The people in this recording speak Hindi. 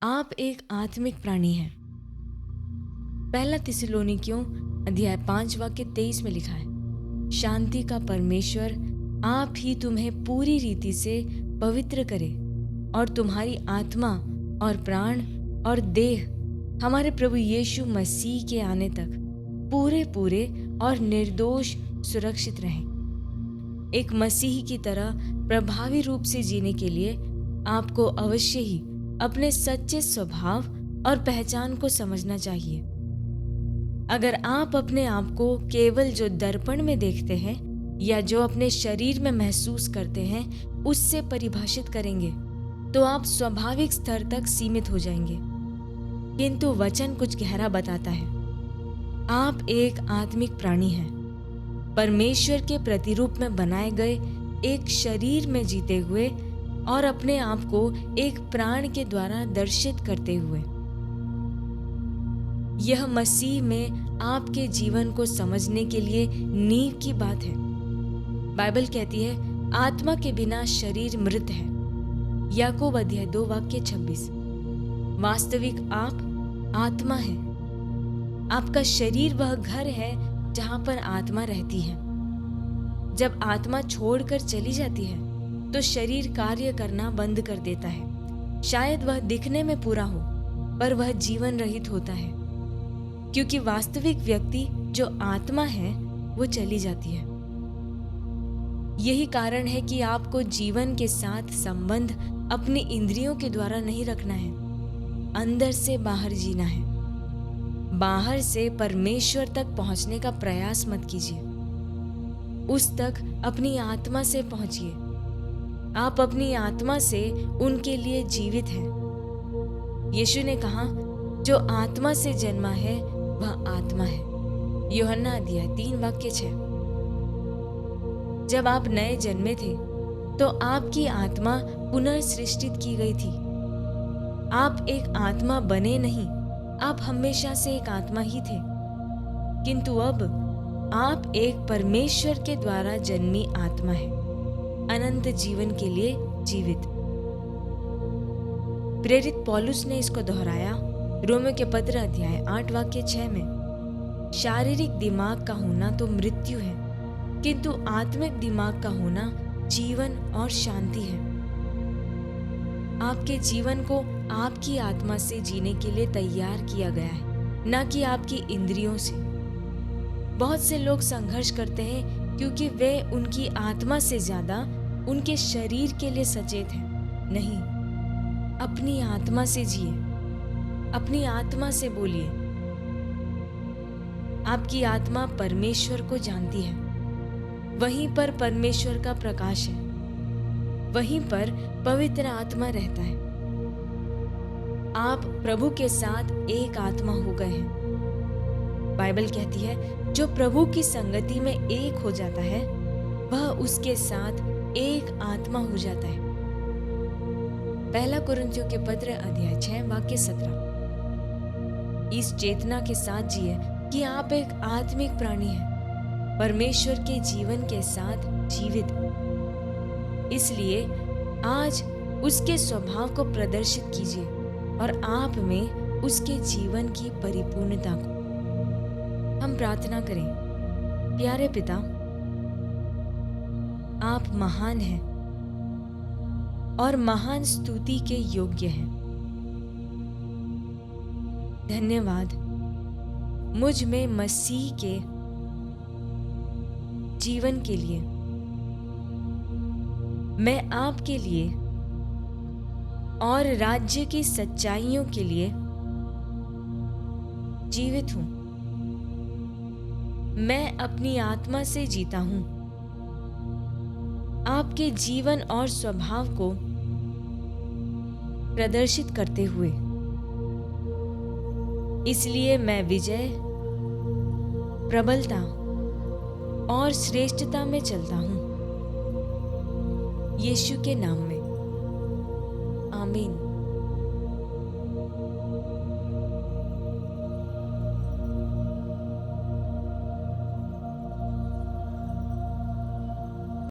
आप एक आत्मिक प्राणी हैं। पहला थिस्सलुनीकियों अध्याय 5 वाक्य 23 में लिखा है, शांति का परमेश्वर आप ही तुम्हें पूरी रीति से पवित्र करे और तुम्हारी आत्मा और प्राण और देह हमारे प्रभु यीशु मसीह के आने तक पूरे पूरे और निर्दोष सुरक्षित रहें। एक मसीही की तरह प्रभावी रूप से जीने के लिए आपको अवश्य ही अपने सच्चे स्वभाव और पहचान को समझना चाहिए। अगर आप अपने आप को केवल जो दर्पण में देखते हैं या जो अपने शरीर में महसूस करते हैं उससे परिभाषित करेंगे तो आप स्वाभाविक स्तर तक सीमित हो जाएंगे। किंतु वचन कुछ गहरा बताता है। आप एक आत्मिक प्राणी हैं, परमेश्वर के प्रतिरूप में बनाए गए एक शरीर में जीते हुए और अपने आप को एक प्राण के द्वारा दर्शित करते हुए। यह मसीह में आपके जीवन को समझने के लिए नींव की बात है। बाइबल कहती है, आत्मा के बिना शरीर मृत है। याकूब अध्याय 2 वाक्य 26। वास्तविक आप आत्मा है। आपका शरीर वह घर है जहां पर आत्मा रहती है। जब आत्मा छोड़कर चली जाती है तो शरीर कार्य करना बंद कर देता है। शायद वह दिखने में पूरा हो, पर वह जीवन रहित होता है, क्योंकि वास्तविक व्यक्ति जो आत्मा है वो चली जाती है। यही कारण है कि आपको जीवन के साथ संबंध अपनी इंद्रियों के द्वारा नहीं रखना है। अंदर से बाहर जीना है। बाहर से परमेश्वर तक पहुंचने का प्रयास मत कीजिए। उस तक अपनी आत्मा से पहुंचिए। आप अपनी आत्मा से उनके लिए जीवित हैं। यीशु ने कहा, जो आत्मा से जन्मा है वह आत्मा है। यूहन्ना अध्याय 3 वाक्य 6। जब आप नए जन्मे थे तो आपकी आत्मा पुनर्सृष्टित की गई थी। आप एक आत्मा बने नहीं, आप हमेशा से एक आत्मा ही थे। किंतु अब आप एक परमेश्वर के द्वारा जन्मी आत्मा है, अनंत जीवन के लिए जीवित। प्रेरित पौलुस ने इसको दोहराया रोमियो के पत्र अध्याय 8 वाक्य 6 में, शारीरिक दिमाग का होना तो मृत्यु है, किंतु आत्मिक दिमाग का होना जीवन और शांति है। आपके जीवन को आपकी आत्मा से जीने के लिए तैयार किया गया है, न कि आपकी इंद्रियों से। बहुत से लोग संघर्ष करते हैं क्योंकि वे उनकी आत्मा से ज्यादा उनके शरीर के लिए सचेत हैं। नहीं, अपनी आत्मा से जिए, अपनी आत्मा से बोलिए। आपकी आत्मा परमेश्वर को जानती है। वहीं पर परमेश्वर का प्रकाश है, वहीं पर पवित्र आत्मा रहता है। आप प्रभु के साथ एक आत्मा हो गए हैं। बाइबल कहती है, जो प्रभु की संगति में एक हो जाता है वह उसके साथ एक आत्मा हो जाता है। पहला कुरिन्थियों के पत्र अध्याय 6 वाक्य 17। इस चेतना के साथ जिए कि आप एक आत्मिक प्राणी हैं, परमेश्वर के जीवन के साथ जीवित। इसलिए आज उसके स्वभाव को प्रदर्शित कीजिए और आप में उसके जीवन की परिपूर्णता को। हम प्रार्थना करें। प्यारे पिता, आप महान हैं और महान स्तुति के योग्य हैं। धन्यवाद मुझ में मसीह के जीवन के लिए। मैं आपके लिए और राज्य की सच्चाइयों के लिए जीवित हूं। मैं अपनी आत्मा से जीता हूं, आपके जीवन और स्वभाव को प्रदर्शित करते हुए। इसलिए मैं विजय, प्रबलता और श्रेष्ठता में चलता हूं, यीशु के नाम में। आमीन।